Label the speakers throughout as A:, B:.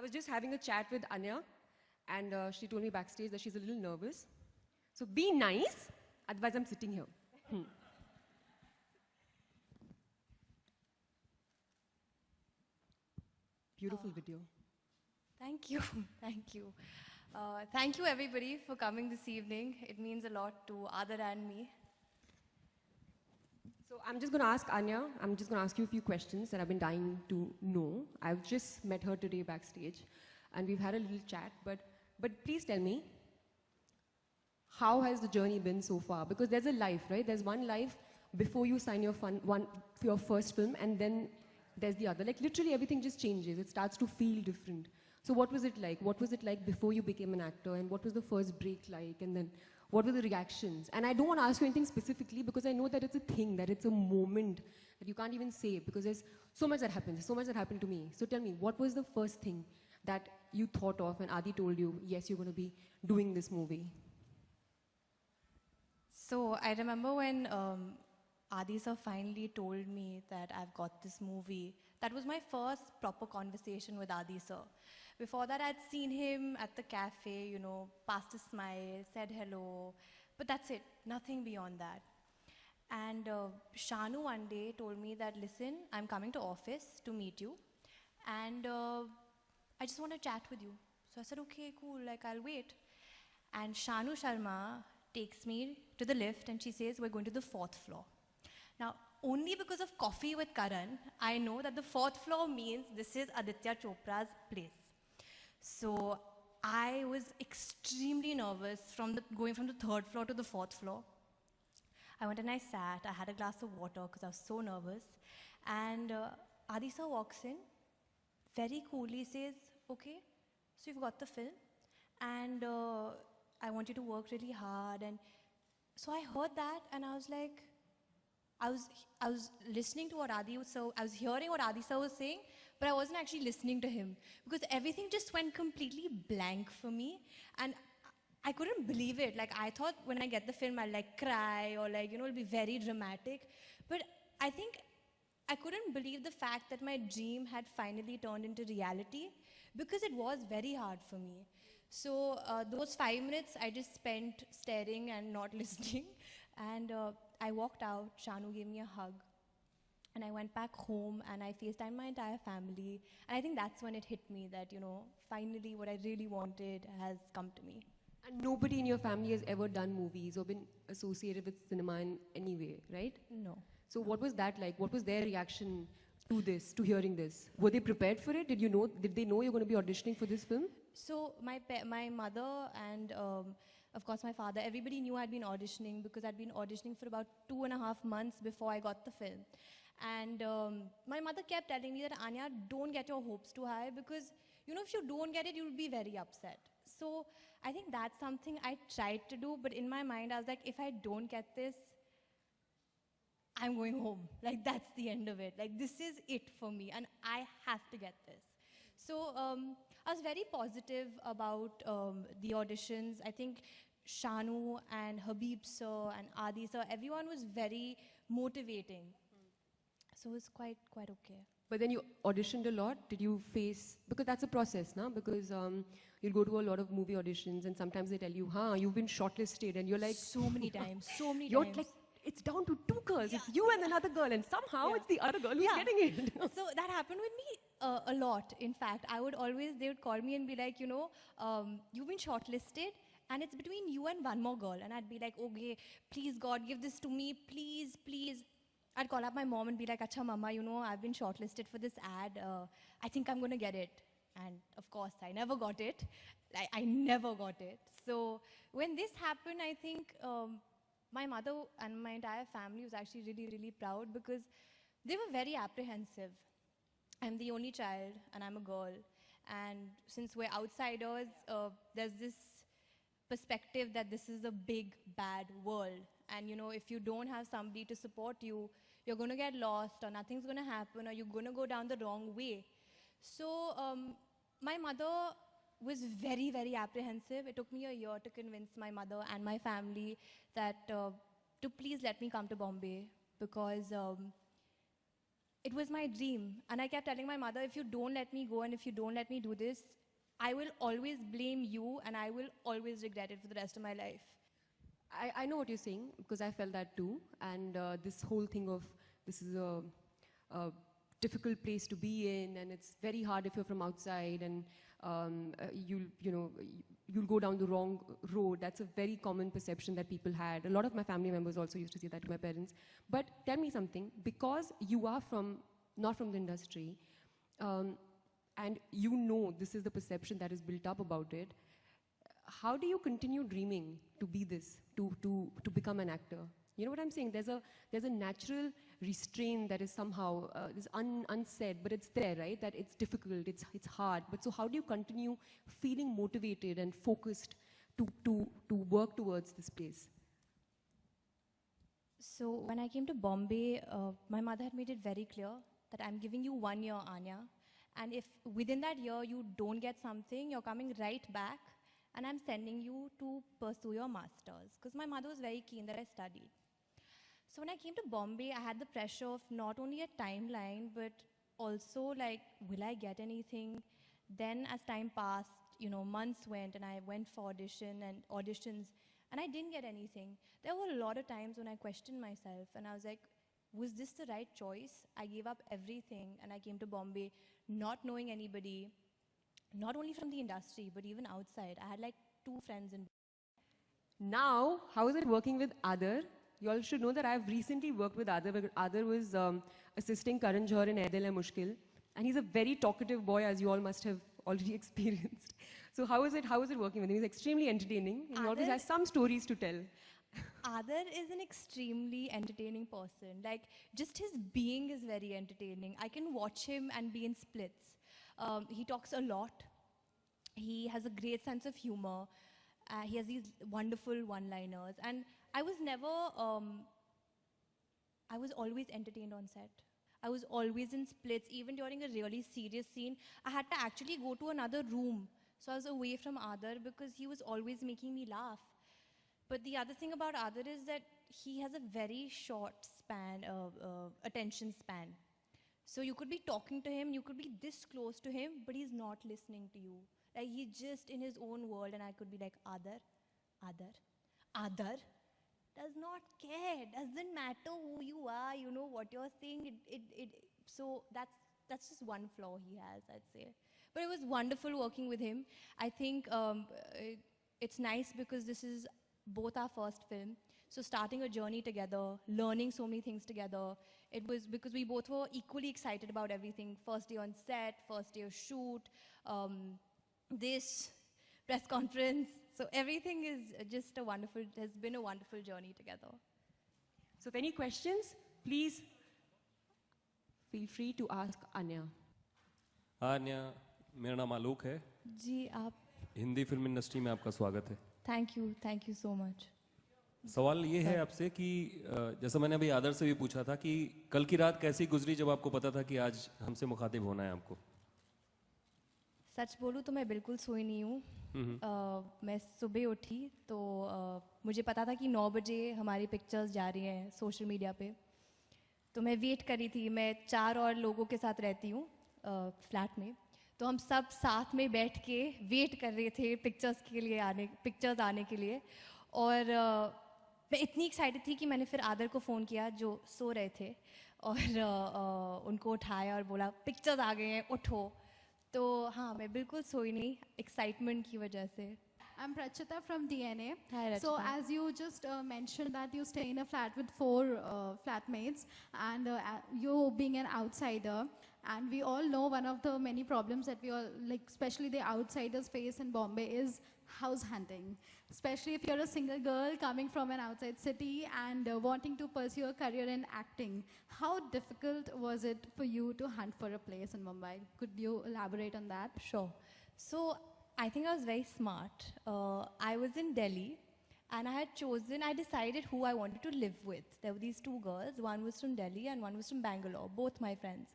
A: I was just having a chat with Anya, and she told me backstage that she's a little nervous. So be nice, otherwise I'm sitting here. Beautiful video.
B: Thank you. Thank you. Thank you, everybody, for coming this evening. It means a lot to Adar and me.
A: So I'm just going to ask Anya, I'm just going to ask you a few questions that I've been dying to know. I've just met her today backstage, and we've had a little chat, but please tell me, how has the journey been so far? Because there's a life, right? There's one life before you sign your your first film, and then there's the other. Like literally everything just changes. It starts to feel different. So what was it like? What was it like before you became an actor? And what was the first break like? And then what were the reactions? And I don't want to ask you anything specifically because I know that it's a thing, that it's a moment that you can't even say because there's so much that happens. There's so much that happened to me. So tell me, what was the first thing that you thought of when Adi told you, yes, you're going to be doing this movie?
B: So I remember when Adi sir finally told me that I've got this movie. That was my first proper conversation with Adi sir. Before that, I'd seen him at the cafe, you know, passed a smile, said hello, but that's it, nothing beyond that. And Shanu one day told me that, listen, I'm coming to office to meet you, and I just want to chat with you. So I said, okay, cool, like I'll wait. And Shanu Sharma takes me to the lift and she says, we're going to the 4th floor. Now, only because of Coffee with Karan, I know that the 4th floor means this is Aditya Chopra's place. So I was extremely nervous going from the 3rd floor to the 4th floor. I went and I sat, I had a glass of water because I was so nervous. And Adi sir walks in, very coolly says, okay, so you've got the film and I want you to work really hard. And so I heard that and I was like, I was listening to what I was hearing what Adi sir was saying, but I wasn't actually listening to him because everything just went completely blank for me. And I couldn't believe it. Like I thought when I get the film, I'll like cry or like, you know, it'll be very dramatic. But I think I couldn't believe the fact that my dream had finally turned into reality because it was very hard for me. So those 5 minutes I just spent staring and not listening. And I walked out, Shanu gave me a hug. And I went back home and I FaceTimed my entire family. And I think that's when it hit me that, you know, finally what I really wanted has come to me.
A: And nobody in your family has ever done movies or been associated with cinema in any way, right?
B: No.
A: So what was that like? What was their reaction to this, to hearing this? Were they prepared for it? Did they know you're going to be auditioning for this film?
B: So my mother and of course my father, everybody knew I'd been auditioning because I'd been auditioning for about 2.5 months before I got the film. And my mother kept telling me that, Anya, don't get your hopes too high because, you know, if you don't get it, you'll be very upset. So I think that's something I tried to do, but in my mind, I was like, if I don't get this, I'm going home. Like, that's the end of it. Like, this is it for me, and I have to get this. So I was very positive about the auditions. I think Shanu and Habib sir and Adi sir, everyone was very motivating. So it was quite okay.
A: But then you auditioned a lot. Did you face, because that's a process, no? Because you'll go to a lot of movie auditions and sometimes they tell you, you've been shortlisted, and you're like,
B: so many times.
A: You're like, it's down to 2 girls. Yeah. It's you and another girl, and somehow it's the other girl who's getting it.
B: So that happened with me a lot. In fact, they would call me and be like, you know, you've been shortlisted and it's between you and one more girl. And I'd be like, okay, please God, give this to me, please, please. I'd call up my mom and be like, Acha mama, you know, I've been shortlisted for this ad. I think I'm going to get it. And of course, I never got it. I never got it. So when this happened, I think my mother and my entire family was actually really, really proud because they were very apprehensive. I'm the only child and I'm a girl. And since we're outsiders, there's this perspective that this is a big, bad world. And you know, if you don't have somebody to support you, you're going to get lost or nothing's going to happen or you're going to go down the wrong way. So my mother was very, very apprehensive. It took me a year to convince my mother and my family that to please let me come to Bombay because it was my dream. And I kept telling my mother, if you don't let me go and if you don't let me do this, I will always blame you and I will always regret it for the rest of my life.
A: I know what you're saying because I felt that too. And this whole thing of this is a difficult place to be in, and it's very hard if you're from outside, and you'll go down the wrong road. That's a very common perception that people had. A lot of my family members also used to say that to my parents. But tell me something, because you are not from the industry, and you know this is the perception that is built up about it, how do you continue dreaming to be this, to become an actor? You know what I'm saying? There's a natural restraint that is somehow is unsaid, but it's there, right? That it's difficult, it's hard. But so how do you continue feeling motivated and focused to work towards this place?
B: So when I came to Bombay, my mother had made it very clear that I'm giving you 1 year, Anya. And if within that year you don't get something, you're coming right back and I'm sending you to pursue your master's. Because my mother was very keen that I studied. So when I came to Bombay, I had the pressure of not only a timeline, but also like, will I get anything? Then as time passed, months went and I went for auditions and I didn't get anything. There were a lot of times when I questioned myself and I was like, was this the right choice? I gave up everything and I came to Bombay not knowing anybody, not only from the industry, but even outside. I had like 2 friends in.
A: Now, how is it working with Adar? You all should know that I've recently worked with Adar, because Adar was assisting Karan Johar in Ae Dil Hai Mushkil, and he's a very talkative boy, as you all must have already experienced. So how is it working with him? He's extremely entertaining, and he always has some stories to tell.
B: Adar is an extremely entertaining person. Like, just his being is very entertaining. I can watch him and be in splits. He talks a lot. He has a great sense of humor. He has these wonderful one-liners. And I was always entertained on set. I was always in splits. Even during a really serious scene, I had to actually go to another room. So I was away from Adar because he was always making me laugh. But the other thing about Adar is that he has a very short attention span. So you could be talking to him, you could be this close to him, but he's not listening to you. Like, he's just in his own world, and I could be like, Adar does not care. Doesn't matter who you are, what you're saying. So that's just one flaw he has, I'd say. But it was wonderful working with him. I think it's nice because this is both our first film. So starting a journey together, learning so many things together, it was because we both were equally excited about everything. First day on set, first day of shoot, this press conference. So everything is just has been a wonderful journey together.
A: So if any questions, please feel free to ask Anya.
C: Anya, मेरा नाम आलोक है।
B: जी, आप
C: Hindi film industry में आपका स्वागत है।
B: Thank you so much.
C: सवाल ये है आपसे कि जैसा मैंने अभी आदर से भी पूछा था कि कल की रात कैसी गुजरी जब आपको पता था कि आज हमसे मुखातिब होना है आपको?
B: सच बोलूँ तो मैं बिल्कुल सोई नहीं हूँ। मैं सुबह उठी तो मुझे पता था कि 9 बजे हमारी पिक्चर्स जा रही हैं सोशल मीडिया पे। तो मैं वेट कर रही थी। मैं 4 और लोगों के साथ रहती हूँ फ्लैट में। तो हम सब साथ में बैठ के वेट कर रहे थे पिक्चर्स आने के लिए। और मैं इतनी एक्साइटेड थी कि मैंने फिर आदर को फ़ोन किया जो सो रहे थे, और उनको उठाया और बोला पिक्चर्स आ गए हैं, उठो। तो हाँ, मैं बिल्कुल सोई नहीं एक्साइटमेंट की वजह से।
D: I'm Prachita from DNA.
B: Hi, Rachita.
D: So as you just mentioned that you stay in a flat with 4 flatmates, and you being an outsider, and we all know one of the many problems that we all, like especially the outsiders face in Bombay, is house hunting. Especially if you're a single girl coming from an outside city and wanting to pursue a career in acting. How difficult was it for you to hunt for a place in Mumbai? Could you elaborate on that?
B: Sure. So I think I was very smart. I was in Delhi and I decided who I wanted to live with. There were these 2 girls, one was from Delhi and one was from Bangalore, both my friends.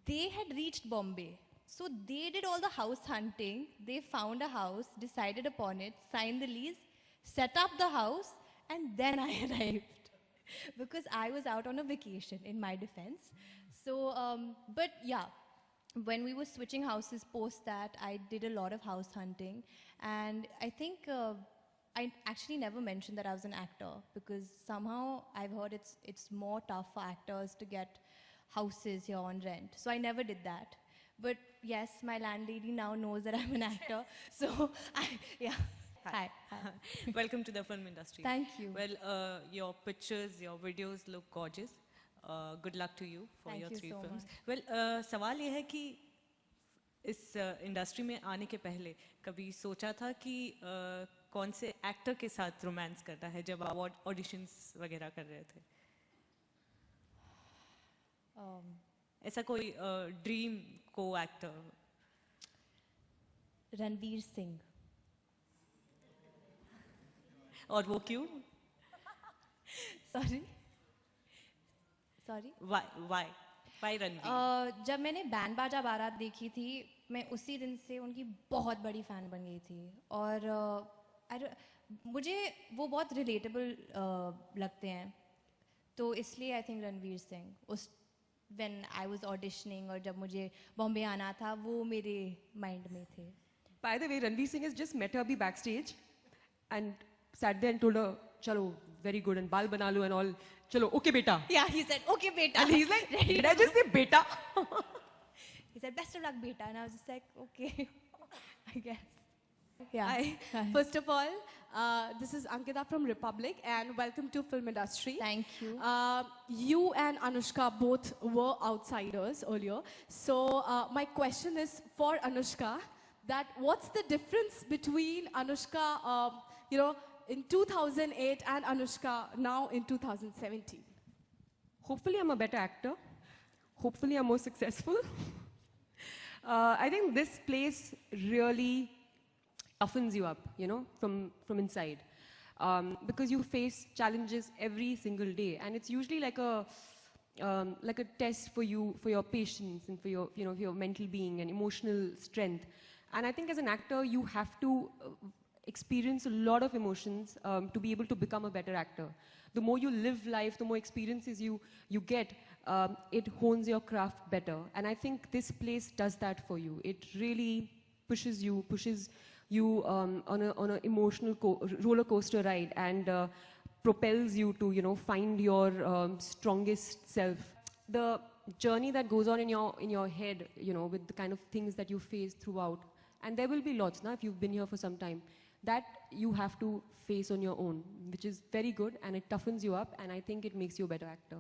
B: They had reached Bombay. So they did all the house hunting. They found a house, decided upon it, signed the lease, set up the house, and then I arrived. Because I was out on a vacation, in my defense. So, but yeah, when we were switching houses post that, I did a lot of house hunting, and I think I actually never mentioned that I was an actor because somehow I've heard it's more tough for actors to get houses here on rent. So I never did that. But yes, my landlady now knows that I'm an actor. So yeah. Hi.
E: Welcome to the film industry.
B: Thank you.
E: Well, your pictures, your videos look gorgeous. Good luck to you for
B: Thank
E: your
B: you
E: 3
B: so
E: films.
B: much.
E: Well, सवाल ये है कि इस industry में आने के पहले कभी सोचा था कि कौन से एक्टर के साथ रोमांस करना है जब आप ऑडिशंस वगैरह कर रहे थे? ऐसा कोई ड्रीम को एक्टर?
B: रणवीर सिंह.
E: और वो क्यों?
B: Sorry. Sorry.
E: Why रणवीर?
B: जब मैंने बैंड बाजा बारात देखी थी, मैं उसी दिन से उनकी बहुत बड़ी फ़ैन बन गई थी और मुझे वो बहुत रिलेटेबल लगते हैं, तो इसलिए आई थिंक रणवीर सिंह. उस व्हेन आई वाज ऑडिशनिंग और जब मुझे बॉम्बे आना था, वो मेरे माइंड में थे.
A: By the way, Ranveer Singh has just met her abhi backstage and sat there and told her, chalo, very good, and baal bana lo and all. Chalo, okay beta.
B: Yeah, he said, okay, beta.
A: And he's like, did I just say beta?
B: He said, best of luck, beta. And I was just like, okay, I guess. Yeah.
F: Hi. First of all, this is Ankita from Republic, and welcome to film industry.
B: Thank you.
F: You and Anushka both were outsiders earlier. So my question is for Anushka, that what's the difference between Anushka, in 2008 and Anushka now in 2017?
A: Hopefully I'm a better actor. Hopefully I'm more successful. I think this place really toughens you up, from inside. Because you face challenges every single day. And it's usually like a test for you, for your patience and for your, your mental being and emotional strength. And I think as an actor, you have to experience a lot of emotions to be able to become a better actor. The more you live life, the more experiences you get, it hones your craft better. And I think this place does that for you. It really pushes you on an emotional roller coaster ride and propels you to, find your strongest self. The journey that goes on in your head, with the kind of things that you face throughout, and there will be lots now if you've been here for some time, that you have to face on your own, which is very good, and it toughens you up, and I think it makes you a better actor.